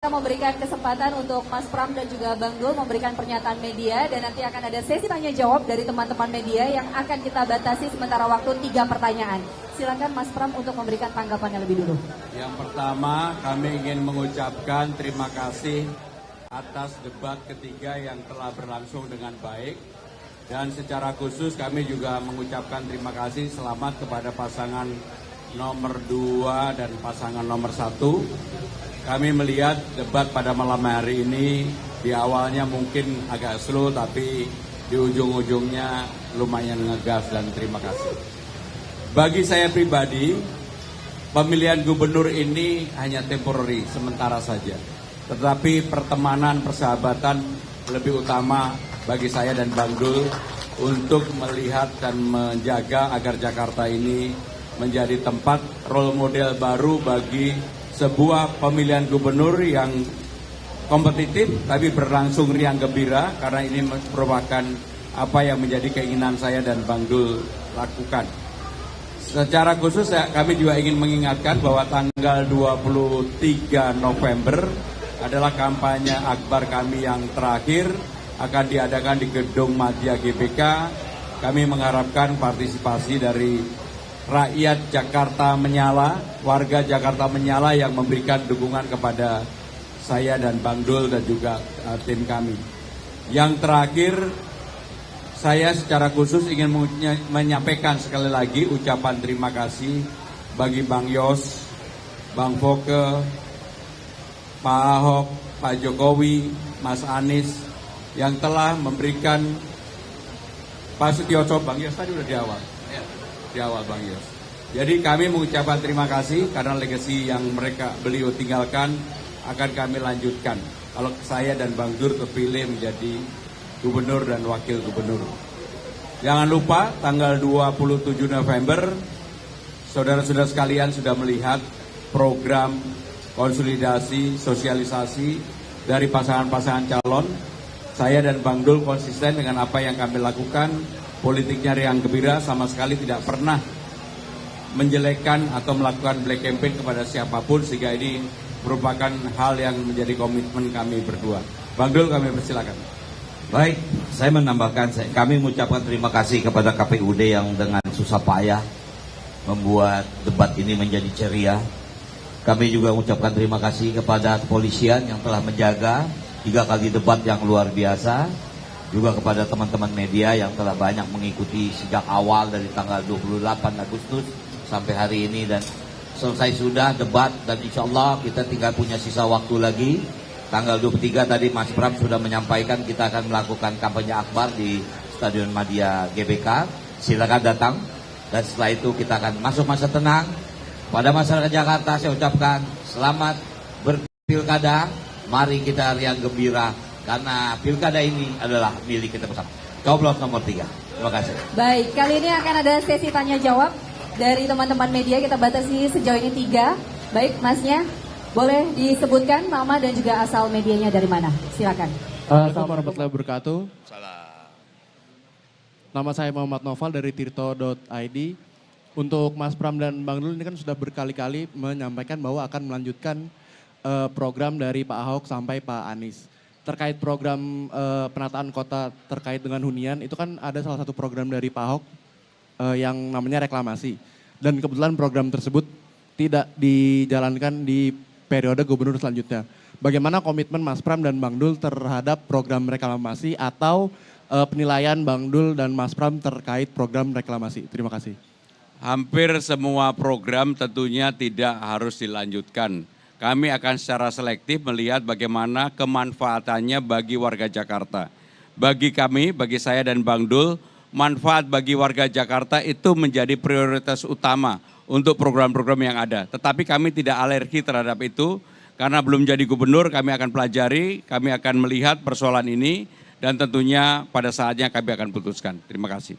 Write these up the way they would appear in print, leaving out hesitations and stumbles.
Kita memberikan kesempatan untuk Mas Pram dan juga Bang Dul memberikan pernyataan media dan nanti akan ada sesi tanya jawab dari teman-teman media yang akan kita batasi sementara waktu 3 pertanyaan. Silakan Mas Pram untuk memberikan tanggapannya lebih dulu. Yang pertama, kami ingin mengucapkan terima kasih atas debat ketiga yang telah berlangsung dengan baik. Dan secara khusus kami juga mengucapkan terima kasih selamat kepada pasangan nomor 2 dan pasangan nomor 1. Kami melihat debat pada malam hari ini di awalnya mungkin agak slow tapi di ujung-ujungnya lumayan ngegas dan terima kasih. Bagi saya pribadi, pemilihan gubernur ini hanya temporary, sementara saja. Tetapi pertemanan, persahabatan lebih utama bagi saya dan Bang Dul untuk melihat dan menjaga agar Jakarta ini menjadi tempat role model baru bagi sebuah pemilihan gubernur yang kompetitif tapi berlangsung riang gembira karena ini merupakan apa yang menjadi keinginan saya dan Bang Dul lakukan. Secara khusus kami juga ingin mengingatkan bahwa tanggal 23 November adalah kampanye akbar kami yang terakhir akan diadakan di Gedung Madya GBK. Kami mengharapkan partisipasi dari rakyat Jakarta Menyala, warga Jakarta Menyala yang memberikan dukungan kepada saya dan Bang Dul dan juga tim kami. Yang terakhir, saya secara khusus ingin menyampaikan sekali lagi ucapan terima kasih bagi Bang Yos, Bang Foke, Pak Ahok, Pak Jokowi, Mas Anies yang telah memberikan Pak Sutioso, Bang Yos tadi udah di awal. Di awal Bang Yos. Jadi kami mengucapkan terima kasih karena legasi yang beliau tinggalkan akan kami lanjutkan. Kalau saya dan Bang Dur terpilih menjadi gubernur dan wakil gubernur. Jangan lupa tanggal 27 November saudara-saudara sekalian sudah melihat program konsolidasi, sosialisasi dari pasangan-pasangan calon. Saya dan Bang Dul konsisten dengan apa yang kami lakukan. Politiknya riang gembira, sama sekali tidak pernah menjelekkan atau melakukan black campaign kepada siapapun, sehingga ini merupakan hal yang menjadi komitmen kami berdua. Bang Dul, kami persilakan. Baik, saya menambahkan, kami mengucapkan terima kasih kepada KPUD yang dengan susah payah membuat debat ini menjadi ceria. Kami juga mengucapkan terima kasih kepada kepolisian yang telah menjaga 3 kali debat yang luar biasa. Juga kepada teman-teman media yang telah banyak mengikuti sejak awal dari tanggal 28 Agustus sampai hari ini. Dan selesai sudah debat dan insya Allah kita tinggal punya sisa waktu lagi. Tanggal 23 tadi Mas Pram sudah menyampaikan kita akan melakukan kampanye akbar di Stadion Madya GBK. Silakan datang dan setelah itu kita akan masuk masa tenang. Pada masyarakat Jakarta saya ucapkan selamat berpilkada. Mari kita riang gembira. Karena pilkada ini adalah milik kita bersama. Coblos nomor 3. Terima kasih. Baik, kali ini akan ada sesi tanya jawab dari teman-teman media. Kita batasi sejauh ini 3. Baik, Masnya, boleh disebutkan nama dan juga asal medianya dari mana? Silakan. Assalamualaikum warahmatullahi wabarakatuh. Nama saya Muhammad Noval dari tirto.id. Untuk Mas Pram dan Bang Dul ini kan sudah berkali-kali menyampaikan bahwa akan melanjutkan program dari Pak Ahok sampai Pak Anies. Terkait program penataan kota terkait dengan hunian, itu kan ada salah satu program dari Pak Ahok yang namanya reklamasi. Dan kebetulan program tersebut tidak dijalankan di periode gubernur selanjutnya. Bagaimana komitmen Mas Pram dan Bang Dul terhadap program reklamasi atau penilaian Bang Dul dan Mas Pram terkait program reklamasi? Terima kasih. Hampir semua program tentunya tidak harus dilanjutkan. Kami akan secara selektif melihat bagaimana kemanfaatannya bagi warga Jakarta. Bagi kami, bagi saya dan Bang Dul, manfaat bagi warga Jakarta itu menjadi prioritas utama untuk program-program yang ada. Tetapi kami tidak alergi terhadap itu, karena belum jadi gubernur kami akan pelajari, kami akan melihat persoalan ini, dan tentunya pada saatnya kami akan putuskan. Terima kasih.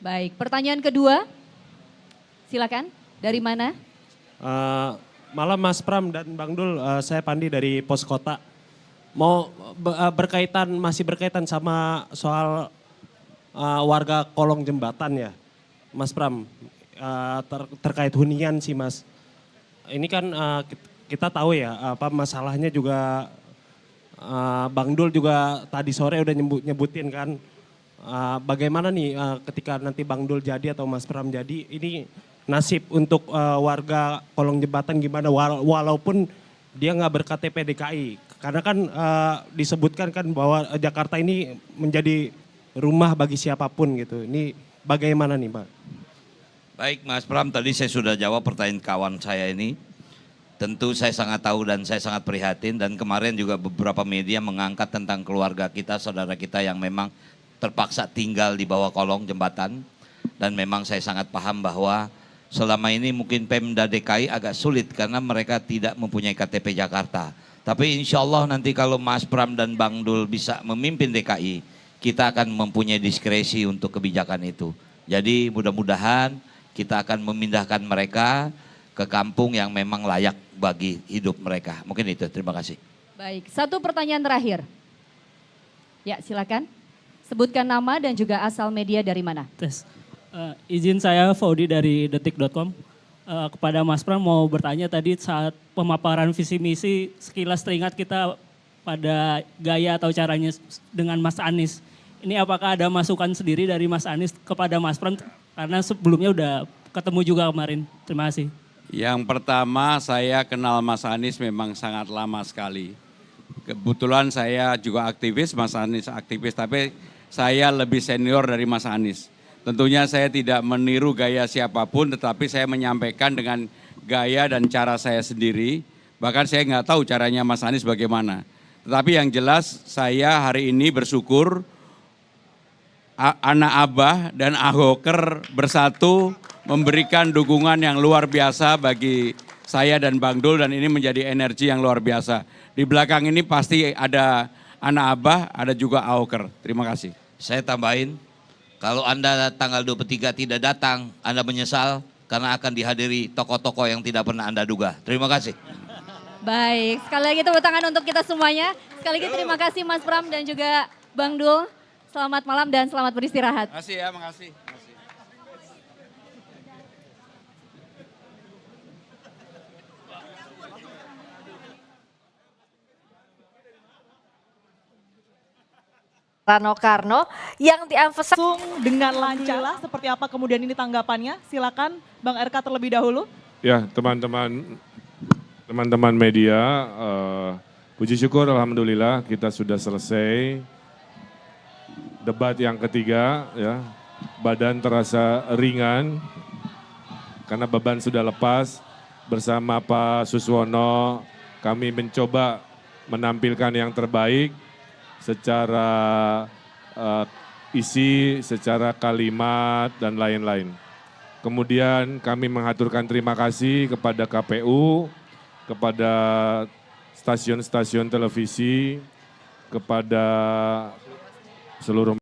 Baik, pertanyaan kedua, silakan. Dari mana? Malam Mas Pram dan Bang Dul, saya Pandi dari Pos Kota. Mau masih berkaitan sama soal warga kolong jembatan ya, Mas Pram, terkait hunian sih Mas. Ini kan kita tahu ya apa masalahnya juga Bang Dul juga tadi sore udah nyebutin kan bagaimana nih ketika nanti Bang Dul jadi atau Mas Pram jadi ini nasib untuk warga kolong jembatan gimana walaupun dia nggak ber-KTP DKI karena kan disebutkan kan bahwa Jakarta ini menjadi rumah bagi siapapun gitu. Ini bagaimana nih Pak? Baik Mas Pram, tadi saya sudah jawab pertanyaan kawan saya ini. Tentu saya sangat tahu dan saya sangat prihatin dan kemarin juga beberapa media mengangkat tentang keluarga kita, saudara kita yang memang terpaksa tinggal di bawah kolong jembatan. Dan memang saya sangat paham bahwa selama ini mungkin Pemda DKI agak sulit karena mereka tidak mempunyai KTP Jakarta. Tapi insya Allah nanti kalau Mas Pram dan Bang Dul bisa memimpin DKI, kita akan mempunyai diskresi untuk kebijakan itu. Jadi mudah-mudahan kita akan memindahkan mereka ke kampung yang memang layak bagi hidup mereka. Mungkin itu, terima kasih. Baik, satu pertanyaan terakhir. Ya, silakan. Sebutkan nama dan juga asal media dari mana. Tes. Izin saya Faudi dari detik.com. Kepada Mas Pram mau bertanya tadi saat pemaparan visi misi sekilas teringat kita pada gaya atau caranya dengan Mas Anies. Ini apakah ada masukan sendiri dari Mas Anies kepada Mas Pram karena sebelumnya udah ketemu juga kemarin. Terima kasih. Yang pertama saya kenal Mas Anies memang sangat lama sekali. Kebetulan saya juga aktivis, Mas Anies aktivis, tapi saya lebih senior dari Mas Anies. Tentunya saya tidak meniru gaya siapapun, tetapi saya menyampaikan dengan gaya dan cara saya sendiri. Bahkan saya nggak tahu caranya Mas Anies bagaimana. Tetapi yang jelas saya hari ini bersyukur anak Abah dan Ahoker bersatu memberikan dukungan yang luar biasa bagi saya dan Bang Dul dan ini menjadi energi yang luar biasa. Di belakang ini pasti ada anak Abah, ada juga Ahoker. Terima kasih. Saya tambahin, kalau Anda tanggal 23 tidak datang, Anda menyesal karena akan dihadiri tokoh-tokoh yang tidak pernah Anda duga. Terima kasih. Baik, sekali lagi tepuk tangan untuk kita semuanya. Sekali lagi terima kasih Mas Pram dan juga Bang Dul. Selamat malam dan selamat beristirahat. Makasih ya, makasih. Rano Karno yang diemphasize dengan lancar. Seperti apa kemudian ini tanggapannya? Silakan Bang RK terlebih dahulu. Ya teman-teman media, puji syukur alhamdulillah kita sudah selesai debat yang ketiga ya. Badan terasa ringan karena beban sudah lepas. Bersama Pak Suswono kami mencoba menampilkan yang terbaik secara isi, secara kalimat dan lain-lain. Kemudian kami mengaturkan terima kasih kepada KPU, kepada stasiun-stasiun televisi, kepada seluruh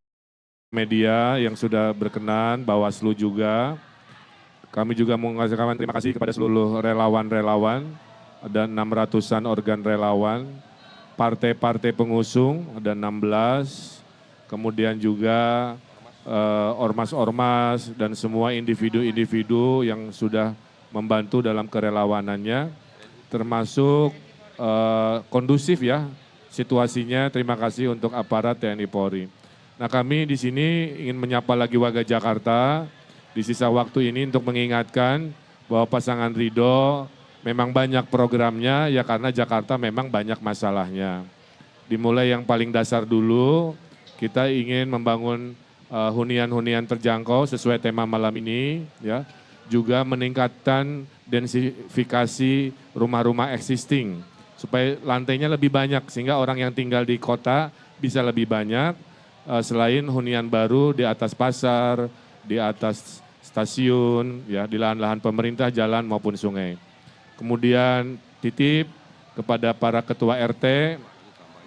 media yang sudah berkenan, Bawaslu juga. Kami juga mengucapkan terima kasih kepada seluruh relawan-relawan, ada 600-an organ relawan, partai-partai pengusung ada 16, kemudian juga ormas-ormas dan semua individu-individu yang sudah membantu dalam kerelawanannya, termasuk kondusif ya situasinya. Terima kasih untuk aparat TNI Polri. Nah kami di sini ingin menyapa lagi warga Jakarta di sisa waktu ini untuk mengingatkan bahwa pasangan Ridho memang banyak programnya ya karena Jakarta memang banyak masalahnya. Dimulai yang paling dasar dulu, kita ingin membangun hunian-hunian terjangkau sesuai tema malam ini ya. Juga meningkatkan densifikasi rumah-rumah existing supaya lantainya lebih banyak sehingga orang yang tinggal di kota bisa lebih banyak. Selain hunian baru di atas pasar, di atas stasiun, ya di lahan-lahan pemerintah, jalan maupun sungai. Kemudian titip kepada para ketua RT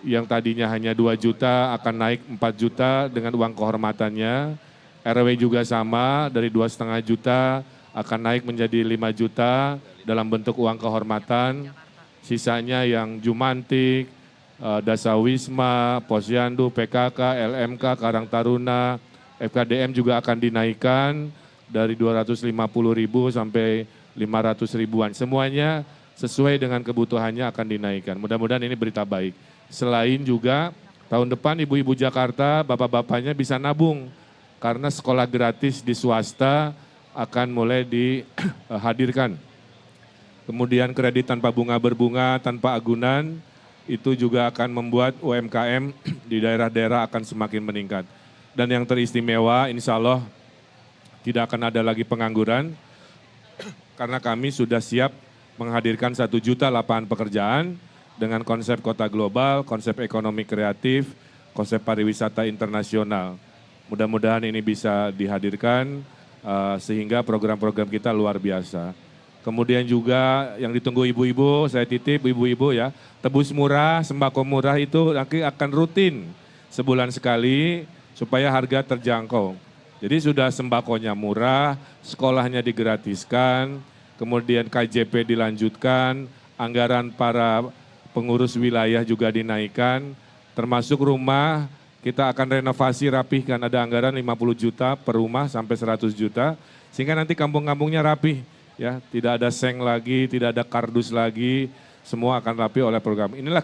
yang tadinya hanya 2 juta akan naik 4 juta dengan uang kehormatannya. RW juga sama dari 2,5 juta akan naik menjadi 5 juta dalam bentuk uang kehormatan. Sisanya yang Jumantik, Dasawisma, Posyandu, PKK, LMK, Karang Taruna, FKDM juga akan dinaikkan dari 250.000 sampai 500 ribuan. Semuanya sesuai dengan kebutuhannya akan dinaikkan. Mudah-mudahan ini berita baik. Selain juga tahun depan ibu-ibu Jakarta, bapak-bapaknya bisa nabung karena sekolah gratis di swasta akan mulai dihadirkan. Kemudian kredit tanpa bunga berbunga, tanpa agunan, itu juga akan membuat UMKM di daerah-daerah akan semakin meningkat. Dan yang teristimewa, insya Allah tidak akan ada lagi pengangguran, karena kami sudah siap menghadirkan 1 juta lapangan pekerjaan dengan konsep kota global, konsep ekonomi kreatif, konsep pariwisata internasional. Mudah-mudahan ini bisa dihadirkan sehingga program-program kita luar biasa. Kemudian juga yang ditunggu ibu-ibu, saya titip ibu-ibu ya, tebus murah, sembako murah itu nanti akan rutin sebulan sekali supaya harga terjangkau. Jadi sudah sembakonya murah, sekolahnya digratiskan, kemudian KJP dilanjutkan, anggaran para pengurus wilayah juga dinaikkan, termasuk rumah kita akan renovasi rapihkan, ada anggaran 50 juta per rumah sampai 100 juta, sehingga nanti kampung-kampungnya rapih. Ya, tidak ada seng lagi, tidak ada kardus lagi, semua akan rapi oleh program. Inilah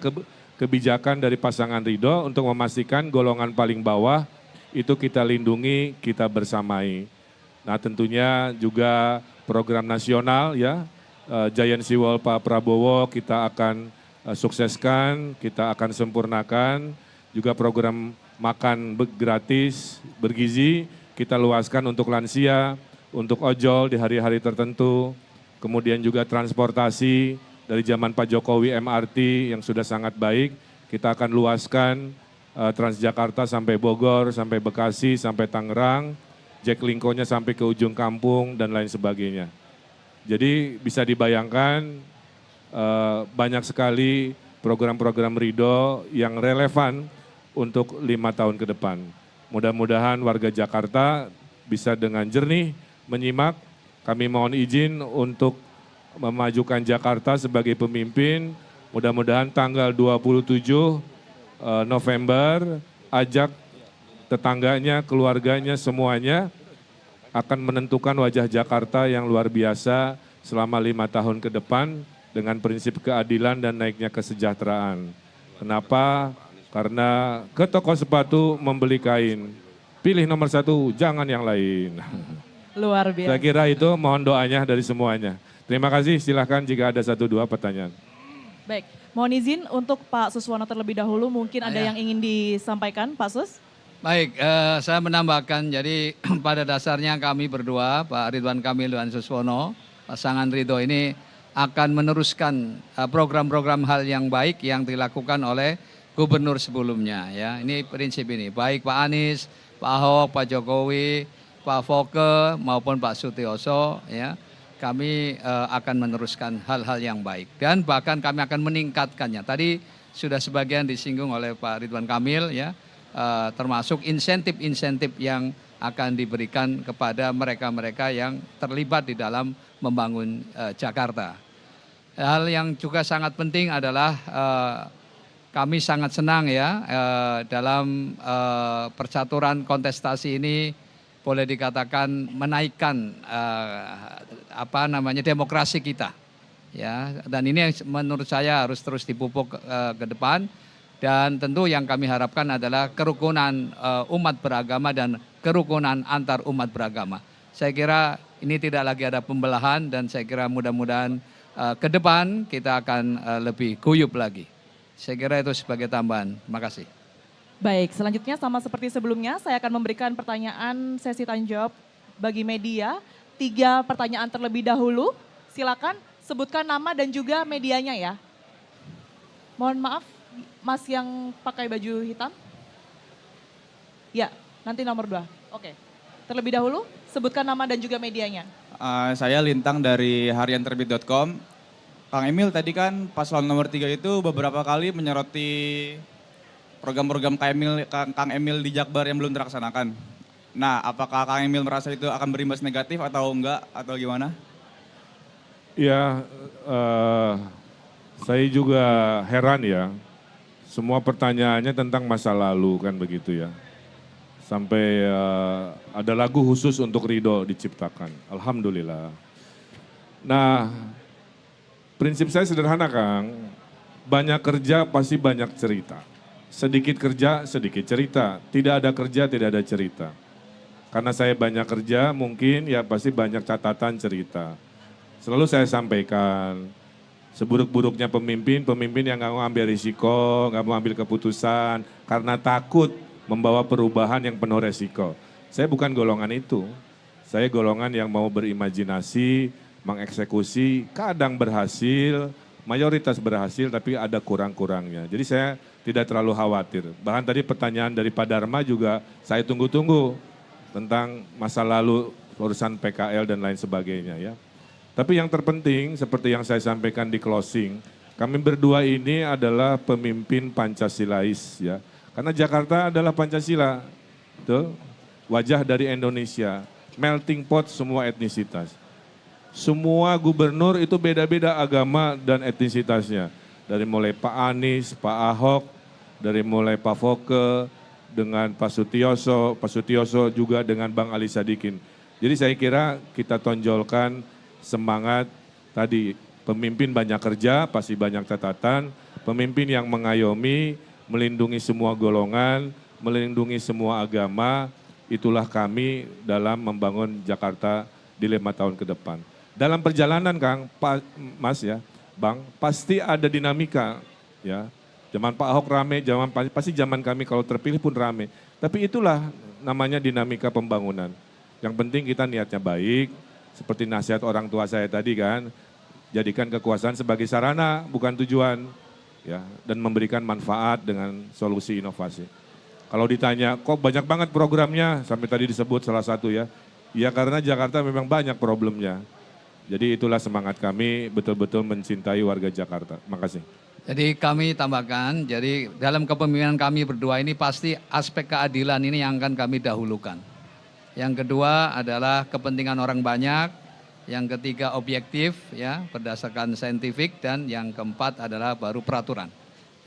kebijakan dari pasangan Ridho untuk memastikan golongan paling bawah itu kita lindungi, kita bersamai. Nah tentunya juga program nasional ya, Giant Sea Wall Pak Prabowo kita akan sukseskan, kita akan sempurnakan. Juga program makan gratis, bergizi, kita luaskan untuk lansia, untuk ojol di hari-hari tertentu, kemudian juga transportasi dari zaman Pak Jokowi MRT yang sudah sangat baik, kita akan luaskan Transjakarta sampai Bogor, sampai Bekasi, sampai Tangerang, Jaklingko-nya sampai ke ujung kampung dan lain sebagainya. Jadi bisa dibayangkan banyak sekali program-program Ridho yang relevan untuk 5 tahun ke depan. Mudah-mudahan warga Jakarta bisa dengan jernih menyimak. Kami mohon izin untuk memajukan Jakarta sebagai pemimpin. Mudah-mudahan tanggal 27 November ajak tetangganya, keluarganya, semuanya akan menentukan wajah Jakarta yang luar biasa selama 5 tahun ke depan dengan prinsip keadilan dan naiknya kesejahteraan. Kenapa? Karena ke toko sepatu membeli kain, pilih nomor 1, jangan yang lain. Luar biasa. Saya kira itu mohon doanya dari semuanya. Terima kasih, silahkan jika ada 1-2 pertanyaan. Baik, mohon izin untuk Pak Suswono terlebih dahulu, mungkin ada yang ingin disampaikan, Pak Sus? Baik, saya menambahkan, jadi pada dasarnya kami berdua, Pak Ridwan Kamil dan Suswono, pasangan Ridho ini akan meneruskan program-program hal yang baik yang dilakukan oleh gubernur sebelumnya. Ya, ini prinsip ini, baik Pak Anies, Pak Ahok, Pak Jokowi, Pak Foke maupun Pak Sutioso, ya, kami akan meneruskan hal-hal yang baik dan bahkan kami akan meningkatkannya. Tadi sudah sebagian disinggung oleh Pak Ridwan Kamil, ya, termasuk insentif-insentif yang akan diberikan kepada mereka-mereka yang terlibat di dalam membangun Jakarta. Hal yang juga sangat penting adalah kami sangat senang ya dalam percaturan kontestasi ini boleh dikatakan menaikkan demokrasi kita, ya, dan ini menurut saya harus terus dipupuk ke depan. Dan tentu yang kami harapkan adalah kerukunan umat beragama dan kerukunan antar umat beragama. Saya kira ini tidak lagi ada pembelahan dan saya kira mudah-mudahan ke depan kita akan lebih guyup lagi. Saya kira itu sebagai tambahan. Terima kasih. Baik, selanjutnya sama seperti sebelumnya, saya akan memberikan pertanyaan sesi tanya jawab bagi media. 3 pertanyaan terlebih dahulu. Silakan sebutkan nama dan juga medianya ya. Mohon maaf, Mas yang pakai baju hitam. Ya, nanti nomor 2. Oke. Terlebih dahulu, sebutkan nama dan juga medianya. Saya Lintang dari harianterbit.com. Kang Emil tadi kan paslon nomor 3 itu beberapa kali menyoroti program-program Kang Emil di Jakbar yang belum terlaksanakan. Nah, apakah Kang Emil merasa itu akan berimbas negatif atau enggak, atau gimana? Ya, saya juga heran ya. Semua pertanyaannya tentang masa lalu kan begitu ya. Sampai ada lagu khusus untuk Ridho diciptakan. Alhamdulillah. Nah, Prinsip saya sederhana, Kang. Banyak kerja pasti banyak cerita. Sedikit kerja, sedikit cerita. Tidak ada kerja, tidak ada cerita. Karena saya banyak kerja, mungkin ya pasti banyak catatan cerita. Selalu saya sampaikan, seburuk-buruknya pemimpin, pemimpin yang nggak mau ambil risiko, nggak mau ambil keputusan, karena takut membawa perubahan yang penuh resiko. Saya bukan golongan itu. Saya golongan yang mau berimajinasi, mengeksekusi, kadang berhasil, mayoritas berhasil, tapi ada kurang-kurangnya. Jadi saya tidak terlalu khawatir. Bahkan tadi pertanyaan dari Pak Dharma juga saya tunggu-tunggu tentang masa lalu urusan PKL dan lain sebagainya ya. Tapi yang terpenting seperti yang saya sampaikan di closing, kami berdua ini adalah pemimpin Pancasilais ya. Karena Jakarta adalah Pancasila, betul? Wajah dari Indonesia, melting pot semua etnisitas. Semua gubernur itu beda-beda agama dan etnisitasnya. Dari mulai Pak Anies, Pak Ahok, dari mulai Pak Foke, dengan Pak Sutioso juga dengan Bang Ali Sadikin. Jadi saya kira kita tonjolkan semangat tadi, pemimpin banyak kerja, pasti banyak catatan, pemimpin yang mengayomi, melindungi semua golongan, melindungi semua agama, itulah kami dalam membangun Jakarta di 5 tahun ke depan. Dalam perjalanan Kang, Mas ya, Bang, pasti ada dinamika ya. Zaman Pak Ahok rame, pasti zaman kami kalau terpilih pun rame. Tapi itulah namanya dinamika pembangunan. Yang penting kita niatnya baik, seperti nasihat orang tua saya tadi kan, jadikan kekuasaan sebagai sarana bukan tujuan ya, dan memberikan manfaat dengan solusi inovasi. Kalau ditanya kok banyak banget programnya, sampai tadi disebut salah satu ya, ya karena Jakarta memang banyak problemnya. Jadi itulah semangat kami betul-betul mencintai warga Jakarta. Makasih. Jadi kami tambahkan, jadi dalam kepemimpinan kami berdua ini pasti aspek keadilan ini yang akan kami dahulukan. Yang kedua adalah kepentingan orang banyak, yang ketiga objektif ya berdasarkan saintifik, dan yang keempat adalah baru peraturan.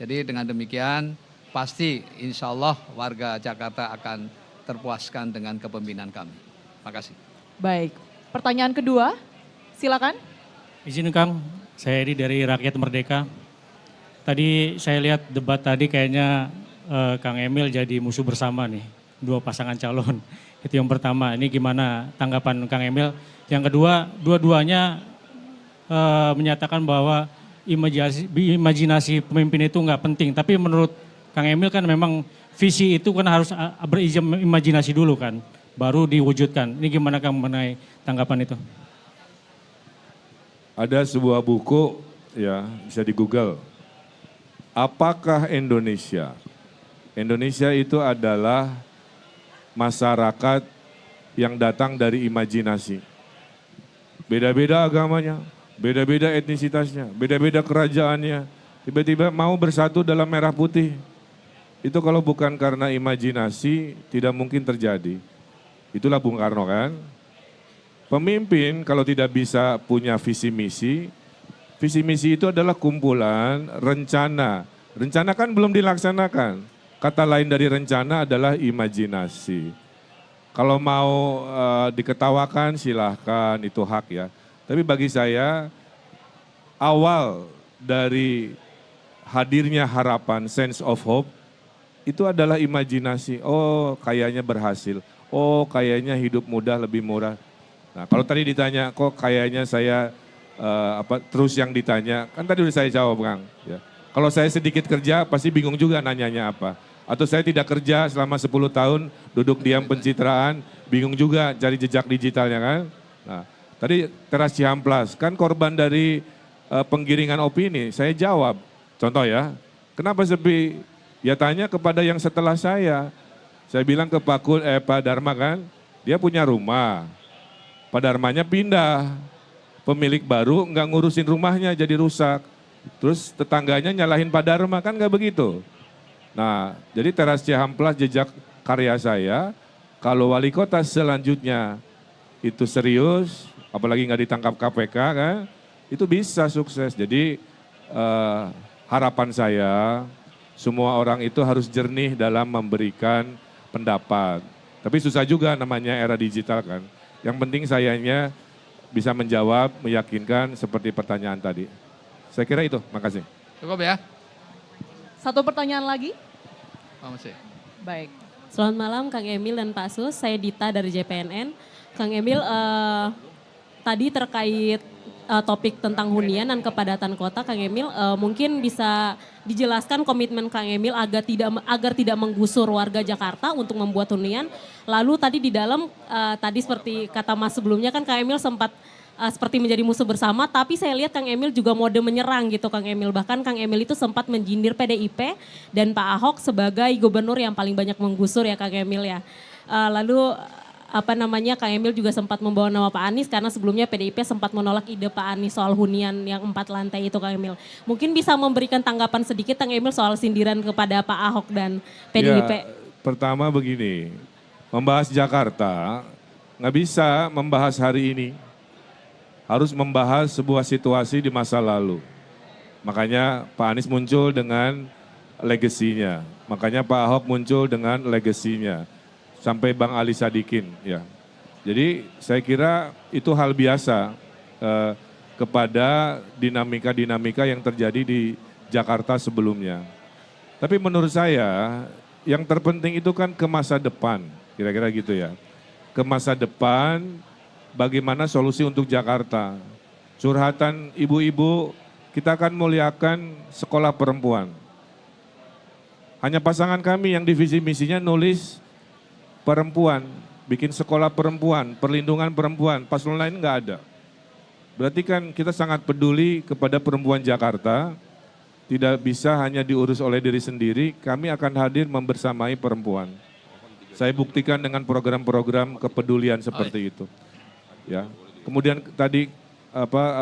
Jadi dengan demikian pasti insya Allah warga Jakarta akan terpuaskan dengan kepemimpinan kami. Makasih. Baik, pertanyaan kedua, silakan. Izin Kang, saya Edi dari Rakyat Merdeka. Tadi saya lihat debat tadi kayaknya Kang Emil jadi musuh bersama nih, dua pasangan calon. Itu yang pertama, ini gimana tanggapan Kang Emil? Yang kedua, dua-duanya menyatakan bahwa imajinasi pemimpin itu nggak penting. Tapi menurut Kang Emil kan memang visi itu kan harus berimajinasi dulu kan, baru diwujudkan. Ini gimana Kang mengenai tanggapan itu? Ada sebuah buku ya, bisa di Google. Apakah Indonesia? Indonesia itu adalah masyarakat yang datang dari imajinasi. Beda-beda agamanya, beda-beda etnisitasnya, beda-beda kerajaannya. Tiba-tiba mau bersatu dalam merah putih. Itu kalau bukan karena imajinasi tidak mungkin terjadi. Itulah Bung Karno kan. Pemimpin kalau tidak bisa punya visi misi, visi misi itu adalah kumpulan rencana. Rencana kan belum dilaksanakan. Kata lain dari rencana adalah imajinasi. Kalau mau diketawakan silahkan, itu hak ya. Tapi bagi saya awal dari hadirnya harapan, sense of hope, itu adalah imajinasi. Oh kayaknya berhasil, oh kayaknya hidup mudah lebih murah. Nah kalau tadi ditanya kok kayaknya saya terus yang ditanya, kan tadi udah saya jawab Kang. Ya. Kalau saya sedikit kerja pasti bingung juga nanyanya apa. Atau saya tidak kerja selama 10 tahun, duduk diam pencitraan, bingung juga cari jejak digitalnya kan. Nah, tadi Teras Cihamplas, kan korban dari penggiringan opini, saya jawab. Contoh ya, kenapa sepi? Ya tanya kepada yang setelah saya. Saya bilang ke Pak Dharma kan, dia punya rumah. Pak Dharmanya pindah, pemilik baru nggak ngurusin rumahnya jadi rusak. Terus tetangganya nyalahin Pak Dharma, kan nggak begitu. Nah, jadi Teras Cihamplas jejak karya saya, kalau wali kota selanjutnya itu serius, apalagi nggak ditangkap KPK kan, itu bisa sukses. Jadi harapan saya, semua orang itu harus jernih dalam memberikan pendapat. Tapi susah juga namanya era digital kan. Yang penting sayanya bisa menjawab, meyakinkan seperti pertanyaan tadi. Saya kira itu, makasih. Cukup ya? Satu pertanyaan lagi. Masih. Baik. Selamat malam Kang Emil dan Pak Sus, saya Dita dari JPNN. Kang Emil, tadi terkait topik tentang hunian dan kepadatan kota, Kang Emil mungkin bisa dijelaskan komitmen Kang Emil agar tidak menggusur warga Jakarta untuk membuat hunian. Lalu tadi di dalam, tadi seperti kata Mas sebelumnya kan Kang Emil sempat seperti menjadi musuh bersama, tapi saya lihat Kang Emil juga mode menyerang gitu Kang Emil. Bahkan Kang Emil itu sempat menjindir PDIP dan Pak Ahok sebagai gubernur yang paling banyak menggusur ya Kang Emil ya. Lalu Kang Emil juga sempat membawa nama Pak Anies karena sebelumnya PDIP sempat menolak ide Pak Anies soal hunian yang 4 lantai itu Kang Emil. Mungkin bisa memberikan tanggapan sedikit Kang Emil soal sindiran kepada Pak Ahok dan PDIP. Ya, pertama begini, membahas Jakarta nggak bisa membahas hari ini. Harus membahas sebuah situasi di masa lalu. Makanya Pak Anies muncul dengan legasinya. Makanya Pak Ahok muncul dengan legasinya. Sampai Bang Ali Sadikin. Ya. Jadi saya kira itu hal biasa kepada dinamika-dinamika yang terjadi di Jakarta sebelumnya. Tapi menurut saya yang terpenting itu kan ke masa depan. Kira-kira gitu ya. Ke masa depan, bagaimana solusi untuk Jakarta. Curhatan ibu-ibu, kita akan muliakan sekolah perempuan. Hanya pasangan kami yang divisi misinya nulis perempuan, bikin sekolah perempuan, perlindungan perempuan, paslon lain nggak ada. Berarti kan kita sangat peduli kepada perempuan Jakarta, tidak bisa hanya diurus oleh diri sendiri, kami akan hadir membersamai perempuan. Saya buktikan dengan program-program kepedulian seperti itu. Ya. Kemudian tadi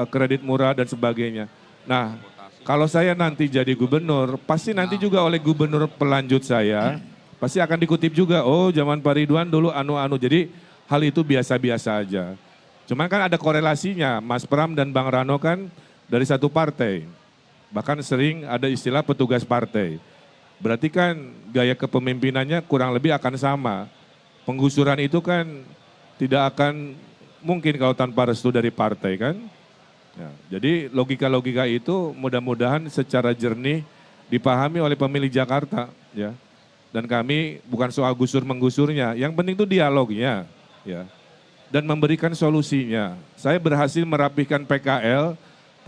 kredit murah dan sebagainya. Nah, kalau saya nanti jadi gubernur, pasti nanti juga oleh gubernur pelanjut saya, pasti akan dikutip juga, oh zaman Pak Ridwan dulu anu-anu. Jadi hal itu biasa-biasa aja. Cuman kan ada korelasinya, Mas Pram dan Bang Rano kan dari satu partai. Bahkan sering ada istilah petugas partai. Berarti kan gaya kepemimpinannya kurang lebih akan sama. Penggusuran itu kan tidak akan mungkin kalau tanpa restu dari partai kan. Ya, jadi logika-logika itu mudah-mudahan secara jernih dipahami oleh pemilih Jakarta. Ya. Dan kami bukan soal gusur-menggusurnya, yang penting itu dialognya. Ya. Dan memberikan solusinya. Saya berhasil merapihkan PKL,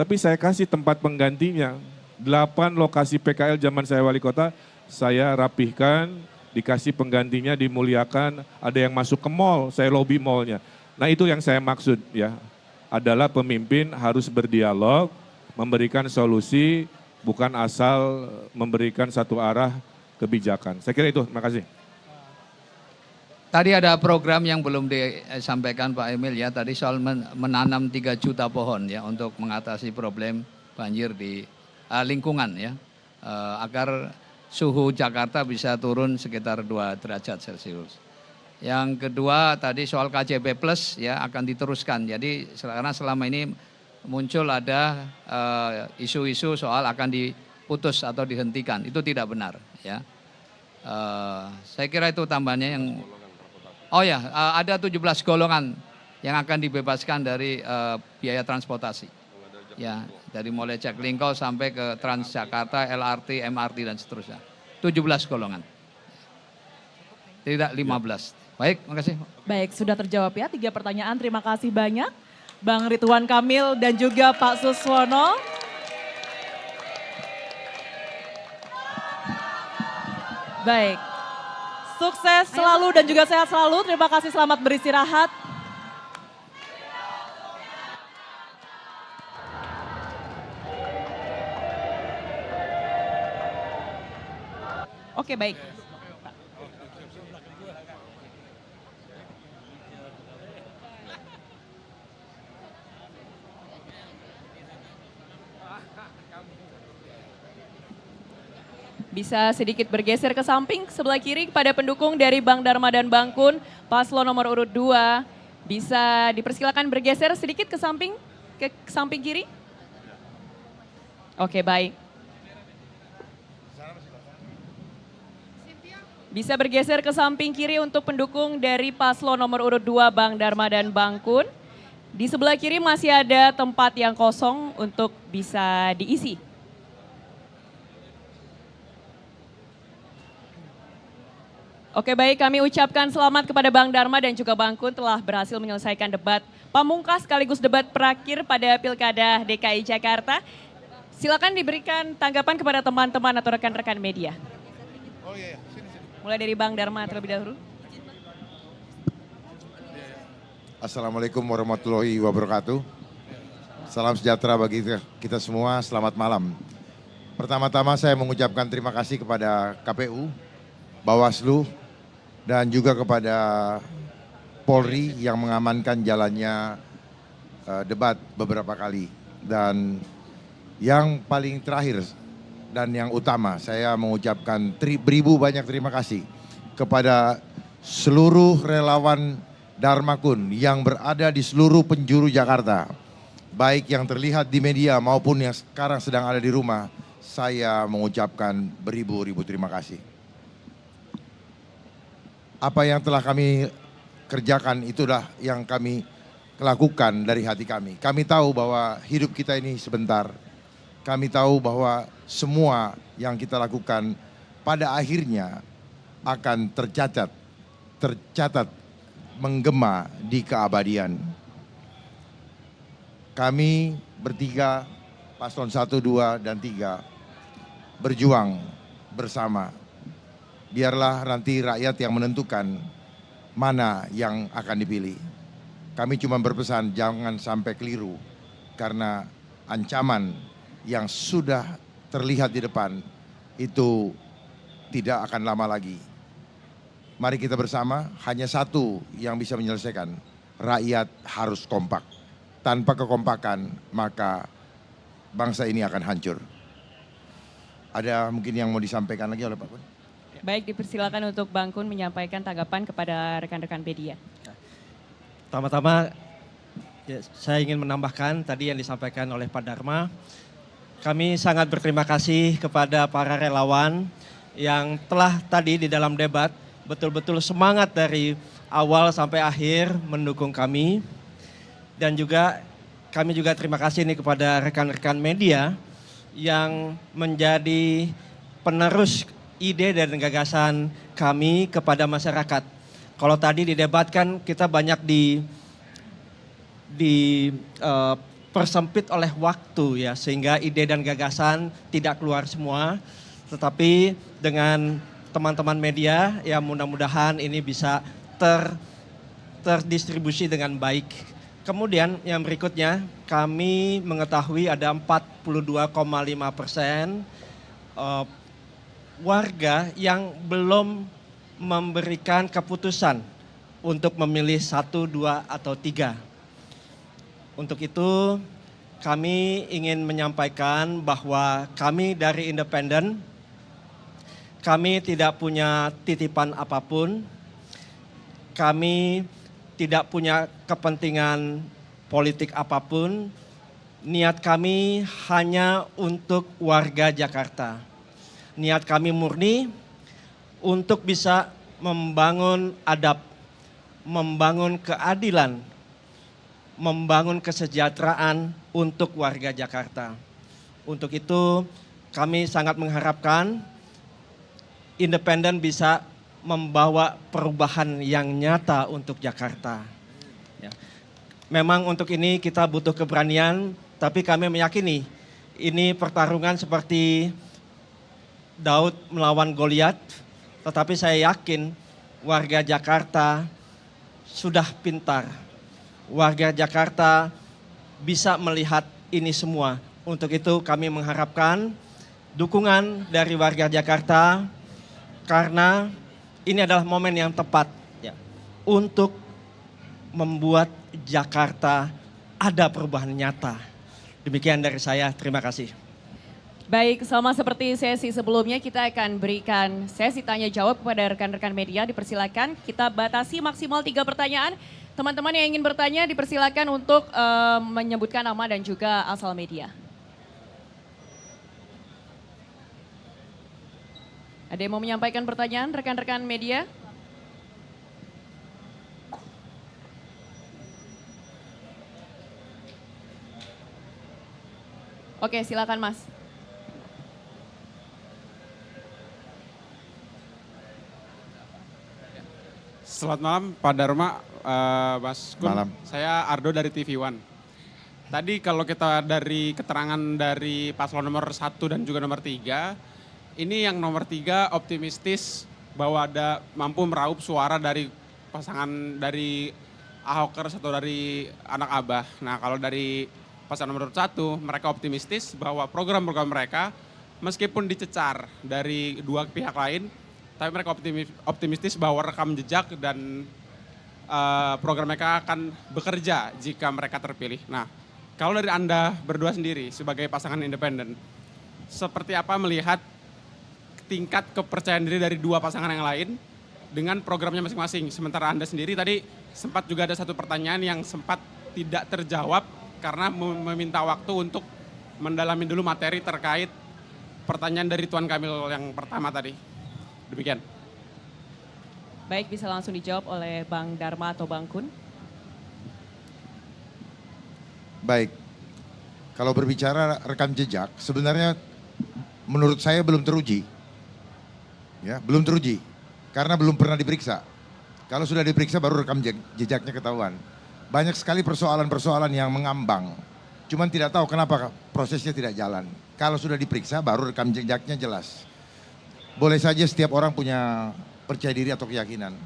tapi saya kasih tempat penggantinya. 8 lokasi PKL zaman saya wali kota, saya rapihkan, dikasih penggantinya, dimuliakan. Ada yang masuk ke mall, saya lobby mallnya. Nah itu yang saya maksud ya, adalah pemimpin harus berdialog, memberikan solusi, bukan asal memberikan satu arah kebijakan. Saya kira itu, terima kasih. Tadi ada program yang belum disampaikan Pak Emil ya, tadi soal menanam 3 juta pohon ya untuk mengatasi problem banjir di lingkungan ya, agar suhu Jakarta bisa turun sekitar 2 derajat Celcius. Yang kedua tadi soal KJP Plus ya akan diteruskan. Jadi karena selama ini muncul ada isu-isu soal akan diputus atau dihentikan. Itu tidak benar ya. Saya kira itu tambahannya yang ada 17 golongan yang akan dibebaskan dari biaya transportasi. Ya, dari mulai Jaklingko sampai ke Transjakarta, LRT, MRT dan seterusnya. 17 golongan. Tidak 15. Baik, makasih. Baik, sudah terjawab ya 3 pertanyaan. Terima kasih banyak Bang Ridwan Kamil dan juga Pak Suswono. Baik, sukses selalu dan juga sehat selalu. Terima kasih, selamat beristirahat. Oke, baik. Bisa sedikit bergeser ke samping sebelah kiri kepada pendukung dari Bang Dharma dan Bang Kun, paslon nomor urut 2. Bisa dipersilakan bergeser sedikit ke samping kiri. Oke, baik. Bisa bergeser ke samping kiri untuk pendukung dari paslon nomor urut 2 Bang Dharma dan Bang Kun. Di sebelah kiri masih ada tempat yang kosong untuk bisa diisi. Oke baik, kami ucapkan selamat kepada Bang Dharma dan juga Bang Kun telah berhasil menyelesaikan debat pamungkas sekaligus debat terakhir pada Pilkada DKI Jakarta. Silakan diberikan tanggapan kepada teman-teman atau rekan-rekan media. Mulai dari Bang Dharma terlebih dahulu. Assalamualaikum warahmatullahi wabarakatuh. Salam sejahtera bagi kita semua, selamat malam. Pertama-tama saya mengucapkan terima kasih kepada KPU, Bawaslu, dan juga kepada Polri yang mengamankan jalannya debat beberapa kali. Dan yang paling terakhir dan yang utama, saya mengucapkan beribu banyak terima kasih kepada seluruh relawan Dharma Kun yang berada di seluruh penjuru Jakarta. Baik yang terlihat di media maupun yang sekarang sedang ada di rumah, saya mengucapkan beribu-ribu terima kasih. Apa yang telah kami kerjakan itulah yang kami lakukan dari hati kami. Kami tahu bahwa hidup kita ini sebentar. Kami tahu bahwa semua yang kita lakukan pada akhirnya akan tercatat menggema di keabadian. Kami bertiga, paslon 1, 2, dan 3 berjuang bersama. Biarlah nanti rakyat yang menentukan mana yang akan dipilih. Kami cuma berpesan jangan sampai keliru karena ancaman yang sudah terlihat di depan itu tidak akan lama lagi. Mari kita bersama, hanya satu yang bisa menyelesaikan. Rakyat harus kompak. Tanpa kekompakan maka bangsa ini akan hancur. Ada mungkin yang mau disampaikan lagi oleh Pak Kun? Baik, dipersilakan untuk Bang Kun menyampaikan tanggapan kepada rekan-rekan media. Pertama-tama ya, saya ingin menambahkan tadi yang disampaikan oleh Pak Dharma. Kami sangat berterima kasih kepada para relawan yang telah tadi di dalam debat betul-betul semangat dari awal sampai akhir mendukung kami. Dan juga kami juga terima kasih nih kepada rekan-rekan media yang menjadi penerus ide dan gagasan kami kepada masyarakat. Kalau tadi didebatkan kita banyak persempit oleh waktu ya, sehingga ide dan gagasan tidak keluar semua. Tetapi dengan teman-teman media ya mudah-mudahan ini bisa terdistribusi dengan baik. Kemudian yang berikutnya kami mengetahui ada 42,5% warga yang belum memberikan keputusan untuk memilih 1, 2, atau 3. Untuk itu kami ingin menyampaikan bahwa kami dari Independen, kami tidak punya titipan apapun, kami tidak punya kepentingan politik apapun, niat kami hanya untuk warga Jakarta. Niat kami murni untuk bisa membangun adab, membangun keadilan, membangun kesejahteraan untuk warga Jakarta. Untuk itu kami sangat mengharapkan Independen bisa membawa perubahan yang nyata untuk Jakarta. Ya. Memang untuk ini kita butuh keberanian, tapi kami meyakini ini pertarungan seperti Daud melawan Goliat, tetapi saya yakin warga Jakarta sudah pintar. Warga Jakarta bisa melihat ini semua. Untuk itu kami mengharapkan dukungan dari warga Jakarta karena ini adalah momen yang tepat ya, untuk membuat Jakarta ada perubahan nyata. Demikian dari saya, terima kasih. Baik, sama seperti sesi sebelumnya kita akan berikan sesi tanya jawab kepada rekan-rekan media. Dipersilakan kita batasi maksimal 3 pertanyaan. Teman-teman yang ingin bertanya dipersilakan untuk menyebutkan nama dan juga asal media. Ada yang mau menyampaikan pertanyaan rekan-rekan media? Oke, silakan Mas. Selamat malam Pak Dharma, Mas Kun. Malam. Saya Ardo dari TV One. Tadi kalau kita dari keterangan dari paslon nomor 1 dan juga nomor 3, ini yang nomor 3 optimistis bahwa ada mampu meraup suara dari pasangan dari Ahokers atau dari anak Abah. Nah kalau dari pasangan nomor 1, mereka optimistis bahwa program-program mereka meskipun dicecar dari dua pihak lain, tapi mereka optimistis bahwa rekam jejak dan program mereka akan bekerja jika mereka terpilih. Nah, kalau dari Anda berdua sendiri sebagai pasangan independen, seperti apa melihat tingkat kepercayaan diri dari dua pasangan yang lain dengan programnya masing-masing? Sementara Anda sendiri tadi sempat juga ada satu pertanyaan yang sempat tidak terjawab karena meminta waktu untuk mendalami dulu materi terkait pertanyaan dari Tuan Kamil yang pertama tadi. Demikian. Baik, bisa langsung dijawab oleh Bang Dharma atau Bang Kun. Baik, kalau berbicara rekam jejak, sebenarnya menurut saya belum teruji. Ya, belum teruji, karena belum pernah diperiksa. Kalau sudah diperiksa baru rekam jejaknya ketahuan. Banyak sekali persoalan-persoalan yang mengambang. Cuman tidak tahu kenapa prosesnya tidak jalan. Kalau sudah diperiksa baru rekam jejaknya jelas. Boleh saja setiap orang punya percaya diri atau keyakinan.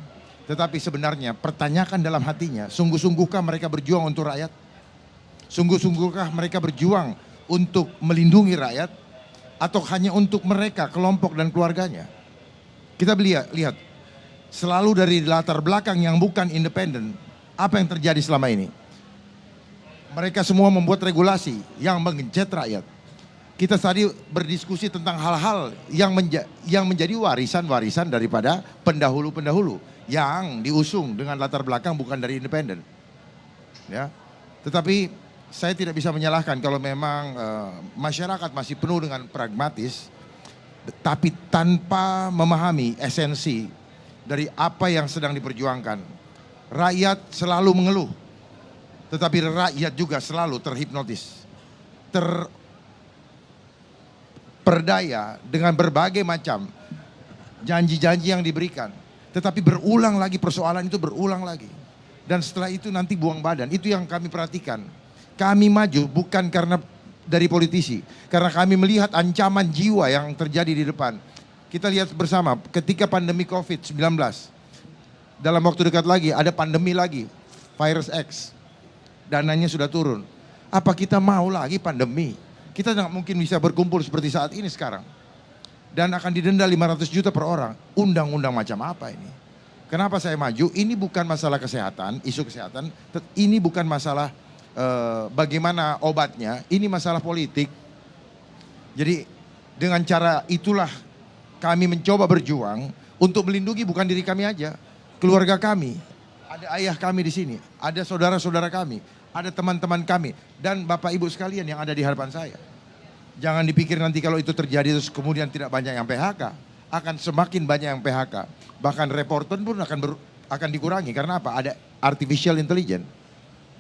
Tetapi sebenarnya pertanyakan dalam hatinya, sungguh-sungguhkah mereka berjuang untuk rakyat? Sungguh-sungguhkah mereka berjuang untuk melindungi rakyat? Atau hanya untuk mereka, kelompok dan keluarganya? Kita lihat, selalu dari latar belakang yang bukan independen, apa yang terjadi selama ini? Mereka semua membuat regulasi yang mengencet rakyat. Kita tadi berdiskusi tentang hal-hal yang menjadi warisan-warisan daripada pendahulu-pendahulu yang diusung dengan latar belakang bukan dari independen. Ya, tetapi saya tidak bisa menyalahkan kalau memang masyarakat masih penuh dengan pragmatis, tapi tanpa memahami esensi dari apa yang sedang diperjuangkan. Rakyat selalu mengeluh, tetapi rakyat juga selalu terhipnotis, terperdaya dengan berbagai macam janji-janji yang diberikan. Tetapi berulang lagi persoalan itu berulang lagi. Dan setelah itu nanti buang badan, itu yang kami perhatikan. Kami maju bukan karena dari politisi, karena kami melihat ancaman jiwa yang terjadi di depan. Kita lihat bersama ketika pandemi COVID-19, dalam waktu dekat lagi ada pandemi lagi, virus X, dananya sudah turun. Apa kita mau lagi pandemi? Kita tidak mungkin bisa berkumpul seperti saat ini sekarang. Dan akan didenda 500 juta per orang. Undang-undang macam apa ini? Kenapa saya maju? Ini bukan masalah kesehatan, isu kesehatan. Ini bukan masalah bagaimana obatnya, ini masalah politik. Jadi dengan cara itulah kami mencoba berjuang untuk melindungi bukan diri kami aja, keluarga kami, ada ayah kami di sini, ada saudara-saudara kami, ada teman-teman kami, dan Bapak Ibu sekalian yang ada di hadapan saya. Jangan dipikir nanti kalau itu terjadi terus kemudian tidak banyak yang PHK, akan semakin banyak yang PHK. Bahkan reporter pun akan dikurangi, karena apa? Ada artificial intelligence.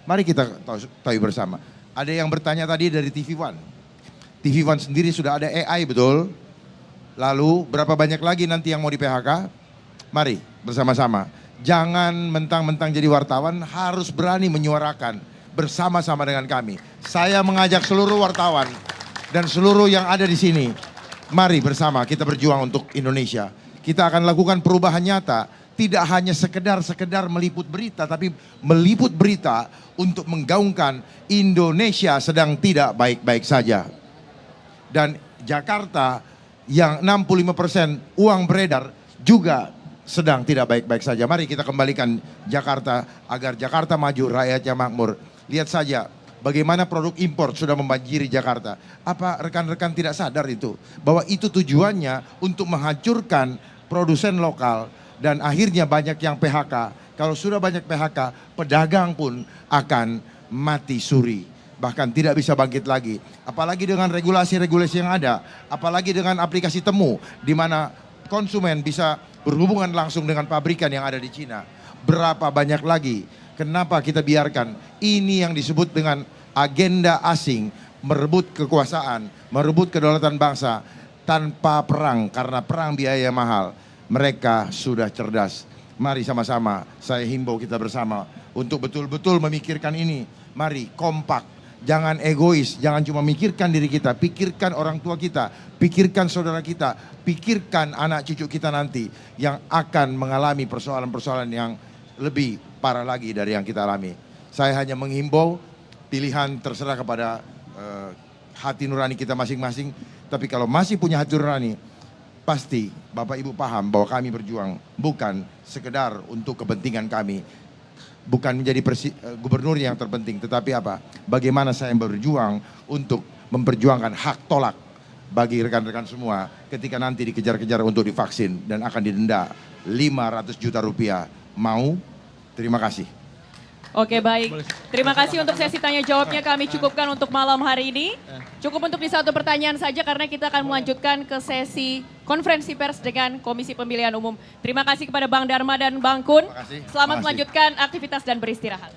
Mari kita tahu bersama. Ada yang bertanya tadi dari TV One. TV One sendiri sudah ada AI, betul? Lalu berapa banyak lagi nanti yang mau di PHK? Mari bersama-sama. Jangan mentang-mentang jadi wartawan, harus berani menyuarakan bersama-sama dengan kami. Saya mengajak seluruh wartawan dan seluruh yang ada di sini. Mari bersama kita berjuang untuk Indonesia. Kita akan lakukan perubahan nyata. Tidak hanya sekedar meliput berita, tapi meliput berita untuk menggaungkan Indonesia sedang tidak baik-baik saja. Dan Jakarta yang 65% uang beredar juga sedang tidak baik-baik saja. Mari kita kembalikan Jakarta agar Jakarta maju, rakyatnya makmur. Lihat saja bagaimana produk impor sudah membanjiri Jakarta. Apa rekan-rekan tidak sadar itu? Bahwa itu tujuannya untuk menghancurkan produsen lokal. Dan akhirnya banyak yang PHK. Kalau sudah banyak PHK, pedagang pun akan mati suri. Bahkan tidak bisa bangkit lagi. Apalagi dengan regulasi-regulasi yang ada. Apalagi dengan aplikasi temu, di mana konsumen bisa berhubungan langsung dengan pabrikan yang ada di Cina. Berapa banyak lagi? Kenapa kita biarkan ini yang disebut dengan agenda asing merebut kekuasaan, merebut kedaulatan bangsa tanpa perang, karena perang biaya mahal. Mereka sudah cerdas. Mari sama-sama saya himbau kita bersama untuk betul-betul memikirkan ini. Mari kompak, jangan egois, jangan cuma mikirkan diri kita, pikirkan orang tua kita, pikirkan saudara kita, pikirkan anak cucu kita nanti yang akan mengalami persoalan-persoalan yang lebih parah lagi dari yang kita alami. Saya hanya menghimbau, pilihan terserah kepada hati nurani kita masing-masing. Tapi kalau masih punya hati nurani, pasti Bapak Ibu paham bahwa kami berjuang bukan sekedar untuk kepentingan kami. Bukan menjadi gubernur yang terpenting, tetapi apa? Bagaimana saya berjuang untuk memperjuangkan hak tolak bagi rekan-rekan semua ketika nanti dikejar-kejar untuk divaksin dan akan didenda 500 juta rupiah. Mau? Terima kasih. Oke, baik. Terima kasih untuk sesi tanya jawabnya kami cukupkan untuk malam hari ini. Cukup untuk di satu pertanyaan saja karena kita akan melanjutkan ke sesi konferensi pers dengan Komisi Pemilihan Umum. Terima kasih kepada Bang Dharma dan Bang Kun. Selamat melanjutkan aktivitas dan beristirahat.